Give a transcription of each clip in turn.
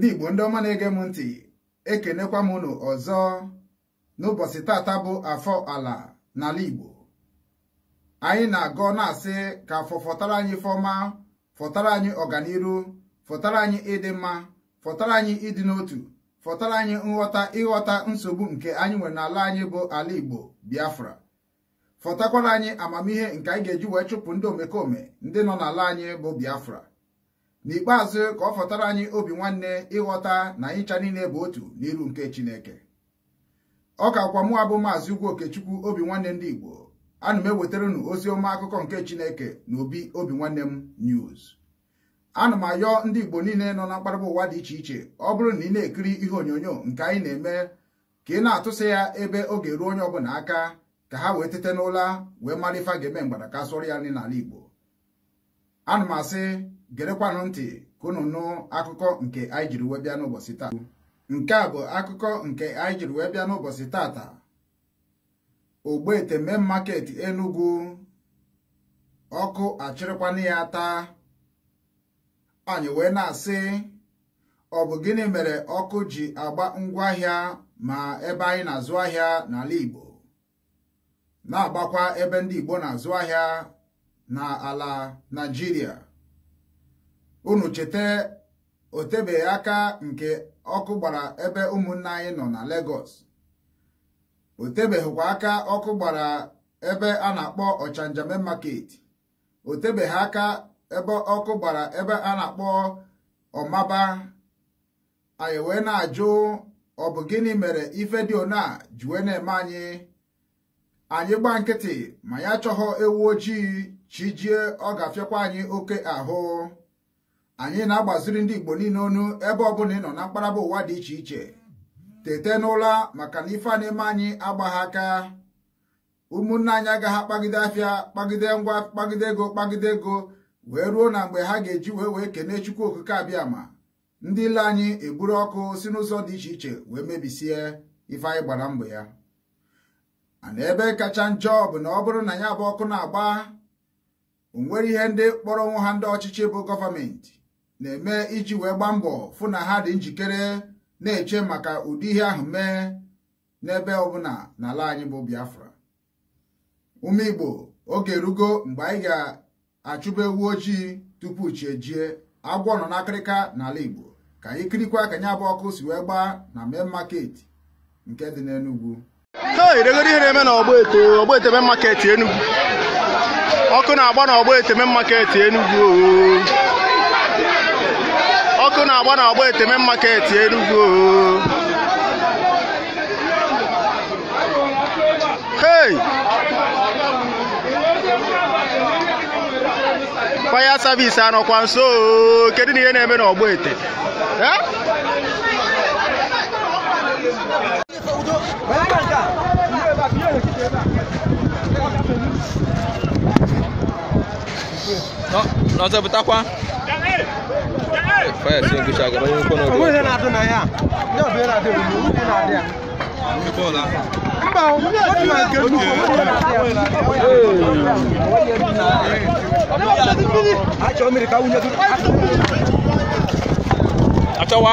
ndị Igbo ndị ọma na-ege m ntị, ekenekwa m unu ọzọ n'ụbọchị tata bụ afọ ala n'ala Igbo. Anyị na-agọ na-asị ka afọ fọtara anyị ifeọma, fọtara anyị ọganiru, fọtara anyị ịdị mma, fọtara anyị ịdị n'otu, fọtara anyị ịghọta nsogbu nke anyị nwere n'ala anyị bụ ala Igbo Biafra. Fọtakwara anyị amamihe nke anyị ga-eji wee chụpụ ndị omekome ndị nọ n'ala anyị bụ Biafra. N'ikpeazụ ka ọ fọtara anyị obi nwanne ịghọta na anyị cha niile bụ otu n'iru nke Chineke. Ọ ka kwa mụ abụ Maazị Ugwu Okechukwu obi nwanne ndị Igbo. Ana m ewetara unu ozi ọma akụkọ nke Chineke na obi nwanne m news. Ana m ayọ ndị Igbo niile nọ na mkparịba ụwa dị iche iche, ọ bụrụ na ị na-ekiri ihe onyonyo nke anyị na-eme, ka ị na-atụsị ya ebe ọ ga-eru onye ọbụla aka ka ha wee tete n'ụla wee mara ife a ga-eme mgbada ka sụrụ ya n'ala Igbo. Ana m asị gerekwanụ ntị ka unu nụ akụkọ nke anyị jiri wee bịa n'ụbọchị taa. Nke a bụ akụkọ nke anyị jiri wee bịa n'ụbọchị tata. Ogbete Main Market Enugu, ọkụ achịrịkwana ya taa. Anyị wee na-asị, ọ bụ gịnị mere ọkụ ji agba ngwaahịa ma ebe anyị na-azụ ahịa n'ala Igbo, na-agbakwa ebe ndị Igbo na-azụ ahịa n'ala Naịjirịa? Unu cheta otebeghị aka nke ọkụ gbara ebe ụmụnne anyị nọ na Lagos. Otebeghịkwa aka ọkụ gbara ebe a na-akpọ Ọchanja Main Market. Otebeghị aka ebe ọkụ gbara ebe a na-akpọ Ọmaba. Anyị wee na-ajụ, ọ bụ gịnị mere ife dị ona ji wee na-eme anyị gba nkịtị ma ya chọghọ ewu ojii chijie, ọ ga-afịakwa anyị oke ahụ. Anyị na-agbaziri ndị Igbo niile ọnụ ebe ọbụla ị nọ na mkparaba ụwa dị iche iche. Tete n'ụla maka na ife a na-eme anyị agbaghị aka. Ụmụnne anyị agaghị akpagide afịa, kpagide ngwa, kpagide ego wee ruo na mgbe ha ga-eji wee kene Chukwu Okike Abịama. Ndị ile anyị eburu ọkụ si n'ụzọ dị iche iche wee mebisie ife anyị gbara mbọ ya. Ana ebe kacha njọ bụ na ọ bụrụ na ya bụ ọkụ na-agba, o nwere ihe ndị kpọrọ onwe ha ndị ọchịchị bụ gọọmenti na-eme iji wee gbaa mbọ fụ na ha dị njikere na-eche maka ụdị ihe ahụ mee n'ebe ọbụla n'ala anyị bụ Biafra. Ụmụ Igbo, oge erugo mgbe anyị ga-achụba ewu ojii tupu chi ejie. Agwọ nọ n'akịrịka n'ala Igbo. Ka anyị kirikwa ka nya bụ ọkụ si wee gbaa na Main Market nke dị n'Enugu. Iregoro ihe na-eme na Ogbete Main Market Enugu. Ọkụ na-agba na Ogbete Main Market Enugu. Ọkụ na-agba na Ogbete Main Market Enugu. Hey! Fire service anọkwa nso. Kedu ihe na-eme na Ogbete? No se butakwa. Fire si ngisha ga onye nko no do. Onye na-adụ na ya. Ndị ọbịa na-adụ na onye na-adị ya. Mba, ọ dị na nke nnukwu onye na-adị ya. Achọ mmiri ka nwunye dụ. Achọwa.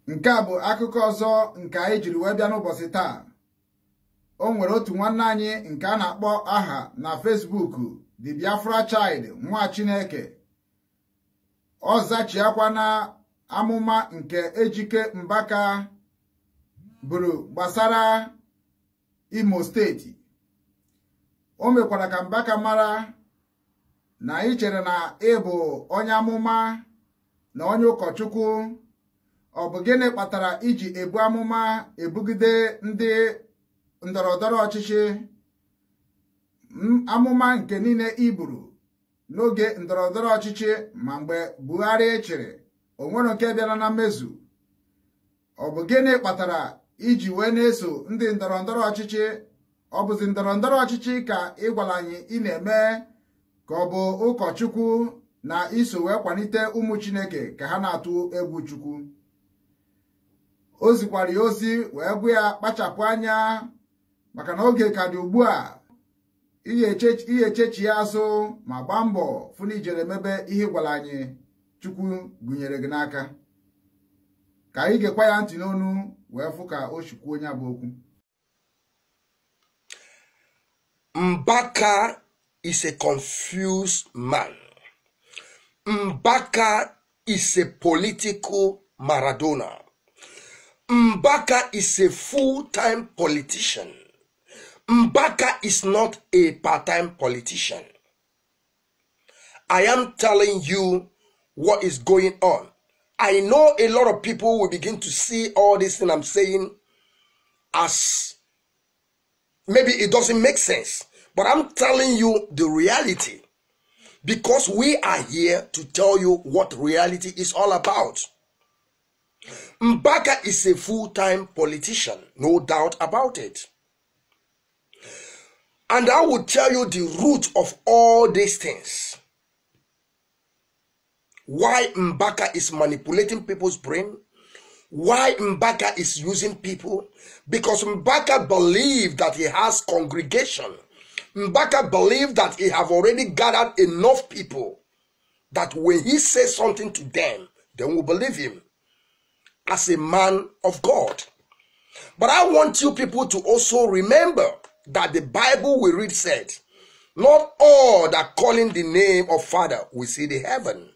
Nke a bụ akụkọ ọzọ nke anyị jiri wee bịa n'ụbọchị taa. O nwere otu nwanne anyị nke a na-akpọ aha na Facebook, The Biafra Child, nwa Chineke. Ọ zachiakwa na amụma nke Ejike Mbaka buru gbasara Imo steeti. O mekwara ka Mbaka mara na ị chere na ị bụ onye amụma na onye ụkọchukwu, ọ bụ gịnị kpatara iji ebu amụma ebugide ndị ndọrọndọrọ ọchịchị? Amụma nke niile iburu n'oge ndọrọndọrọ ọchịchị ma mgbe Buhari chịrị, o nwere nke bịara na mmezu. Ọ bụ gịnị kpatara iji wee na-eso ndị ndọrọndọrọ ọchịchị? Ọ bụzi ndọrọndọrọ ọchịchị ka ị gwara anyị ị na-eme, ka ọ bụ ụkọchukwu na iso wee kwalite ụmụ Chineke ka ha na-atụ egwu Chukwu? O zikwara ya ozi wee gwa ya kpachapụ anya, maka na oge ka dị ugbu a ihe echechi ya azụ ma gbaa mbọ fụ na ijere emebe ihe gwara anyị Chukwu gụnyere gị n'aka. Ka anyị gekwa ya ntị n'onu wee fụ ka o shikwuo onye abụ okwu. Mbaka is a confused man. Mbaka is a political Maradona. Mbaka is a full-time politician. Mbaka is not a part-time politician. I am telling you what is going on. I know a lot of people will begin to see all this thing I'm saying as maybe it doesn't make sense, but I'm telling you the reality because we are here to tell you what reality is all about. Mbaka is a full-time politician, no doubt about it. And I will tell you the root of all these things. Why Mbaka is manipulating people's brain. Why Mbaka is using people. Because Mbaka believes that he has congregation. Mbaka believes that he have already gathered enough people that when he says something to them, they will believe him as a man of God. But I want you people to also remember that the Bible we read said, not all that calling the name of Father will see the heaven.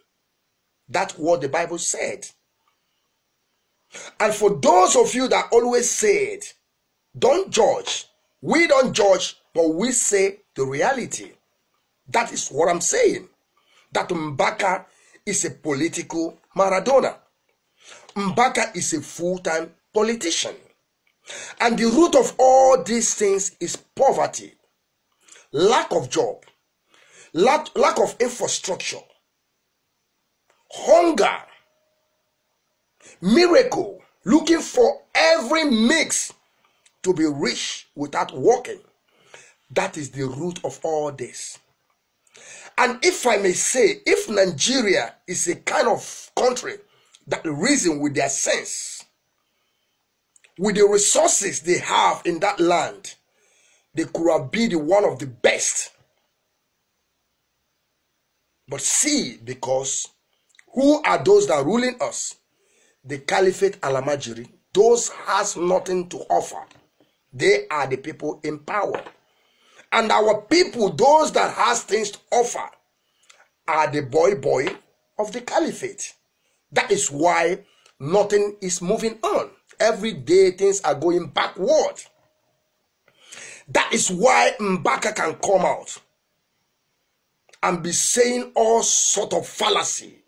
That's what the Bible said. And for those of you that always said, don't judge, we don't judge, but we say the reality. That is what I'm saying. That Mbaka is a political Maradona. Mbaka is a full-time politician. And the root of all these things is poverty, lack of job, lack of infrastructure, hunger, miracle, looking for every mix to be rich without working. That is the root of all this. And if I may say, if Nigeria is a kind of country that reason with their sense, with the resources they have in that land, they could have been one of the best. But see, because who are those that are ruling us? The Caliphate Al-Majiri. Those has nothing to offer. They are the people in power. And our people, those that has things to offer, are the boy of the Caliphate. That is why nothing is moving on. Every day things are going backward. That is why Mbaka can come out and be saying all sort of fallacy,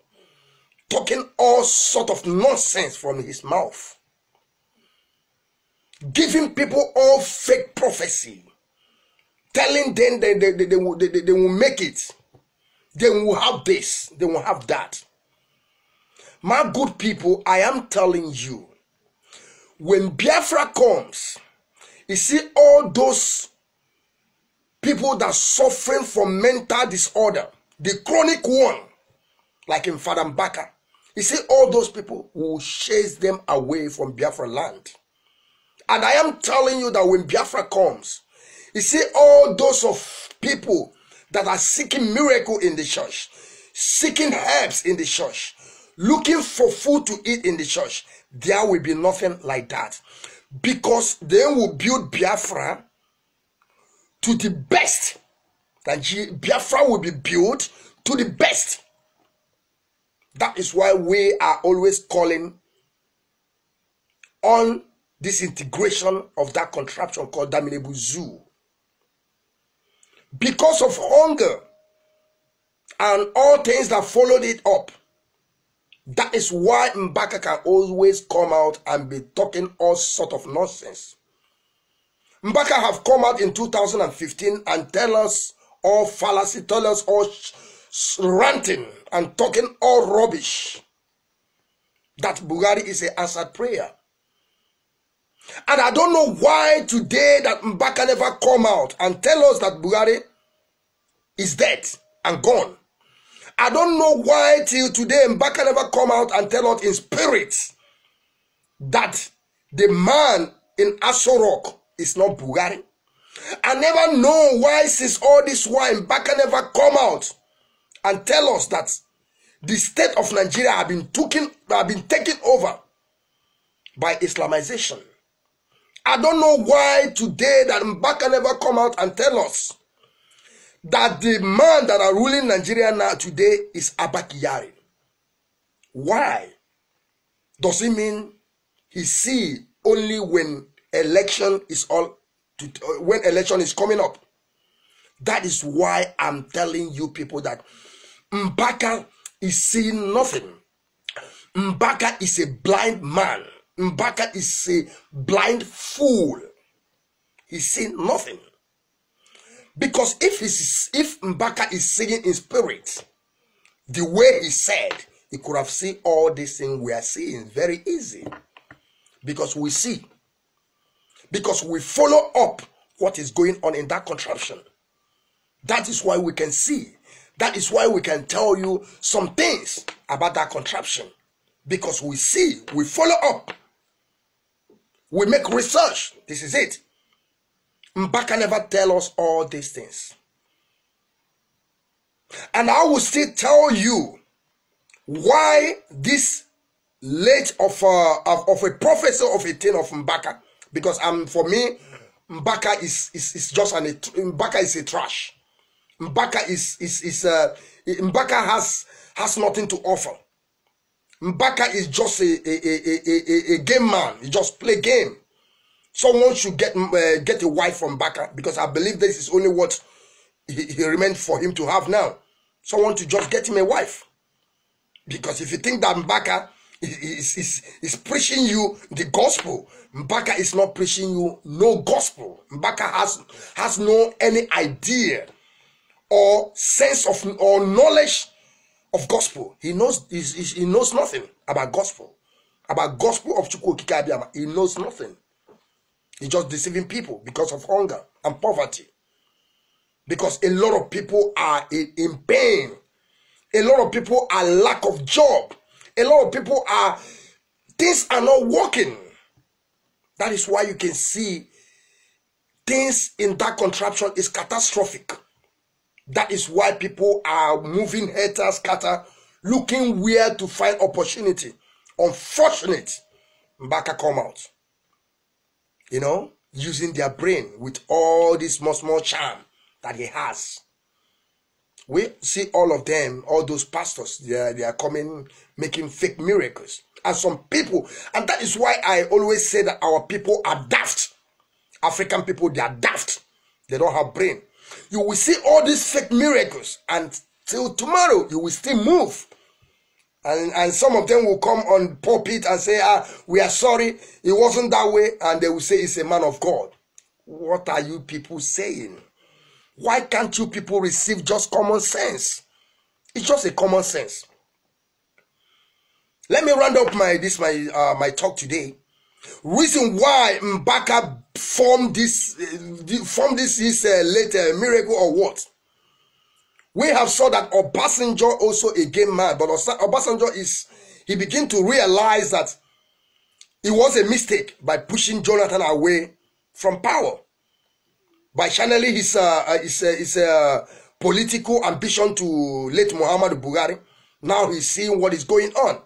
talking all sort of nonsense from his mouth, giving people all fake prophecy, telling them they will make it, they will have this, they will have that. My good people, I am telling you, when Biafra comes, you see all those people that are suffering from mental disorder, the chronic one, like in Father Mbaka, you see all those people will chase them away from Biafra land. And I am telling you that when Biafra comes, you see all those of people that are seeking miracle in the church, seeking herbs in the church, looking for food to eat in the church, there will be nothing like that. Because they will build Biafra to the best. That Biafra will be built to the best. That is why we are always calling on this integration of that contraption called Damilebu Zoo. Because of hunger and all things that followed it up. That is why Mbaka can always come out and be talking all sort of nonsense. Mbaka have come out in 2015 and tell us all fallacy, tell us all ranting and talking all rubbish. That Buhari is an answered prayer. And I don't know why today that Mbaka never come out and tell us that Buhari is dead and gone. I don't know why till today Mbaka never come out and tell us in spirit that the man in Aso Rock is not Buhari. I never know why since all this while Mbaka never come out and tell us that the state of Nigeria have been taken over by Islamization. I don't know why today that Mbaka never come out and tell us that the man that are ruling Nigeria now today is Abba Kyari. Why? Does it mean he see only when election is when election is coming up? That is why I'm telling you people that Mbaka is seeing nothing. Mbaka is a blind man. Mbaka is a blind fool. He's seeing nothing. Because if Mbaka is singing in spirit, the way he said, he could have seen all these things we are seeing very easy. Because we see. Because we follow up what is going on in that contraption. That is why we can see. That is why we can tell you some things about that contraption. Because we see, we follow up. We make research. This is it. Mbaka never tell us all these things. And I will still tell you why this late of a prophecy of a thing of Mbaka. Because for me, Mbaka is just Mbaka is a trash. Mbaka Mbaka has nothing to offer. Mbaka is just a game man. He just play game. Someone should get a wife from Mbaka, because I believe this is only what he remained for him to have now. Someone to just get him a wife. Because if you think that Mbaka is preaching you the gospel, Mbaka is not preaching you no gospel. Mbaka has no any idea or sense of or knowledge of gospel. He knows nothing about gospel. About gospel of Chukwu Okike Abiyama. He knows nothing. He's just deceiving people because of hunger and poverty. Because a lot of people are in pain. A lot of people are lack of job. A lot of people things are not working. That is why you can see things in that contraption is catastrophic. That is why people are moving helter scatter, looking where to find opportunity. Unfortunate, Mbaka come out. You know, using their brain with all this small charm that he has. We see all of them, all those pastors, they are coming, making fake miracles. And some people, and that is why I always say that our people are daft. African people, they are daft. They don't have brain. You will see all these fake miracles, and till tomorrow, you will still move. And some of them will come on pulpit and say, we are sorry, it wasn't that way. And they will say, it's a man of God. What are you people saying? Why can't you people receive just common sense? It's just a common sense. Let me round up my talk today. Reason why Mbaka formed this later miracle or what? We have saw that Obasanjo also a game man, but Obasanjo he began to realize that it was a mistake by pushing Jonathan away from power, by channeling his political ambition to late Muhammadu Buhari. Now he's seeing what is going on.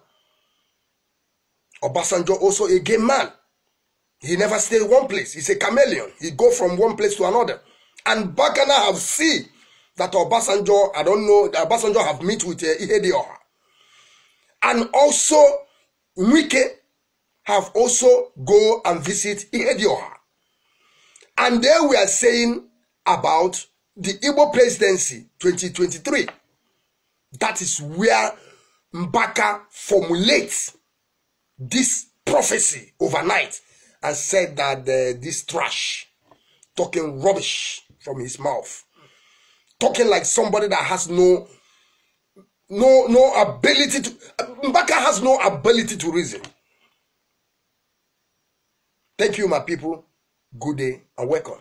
Obasanjo also a game man. He never stayed in one place. He's a chameleon. He go from one place to another. And Bakana have seen that Obasanjo, I don't know, that Obasanjo have met with Ihedioha. And also, Wike have also go and visit Ihedioha. And there we are saying about the Igbo presidency 2023. That is where Mbaka formulates this prophecy overnight and said that this trash, talking rubbish from his mouth, talking like somebody that has no ability to, Mbaka has no ability to reason. Thank you, my people. Good day and welcome.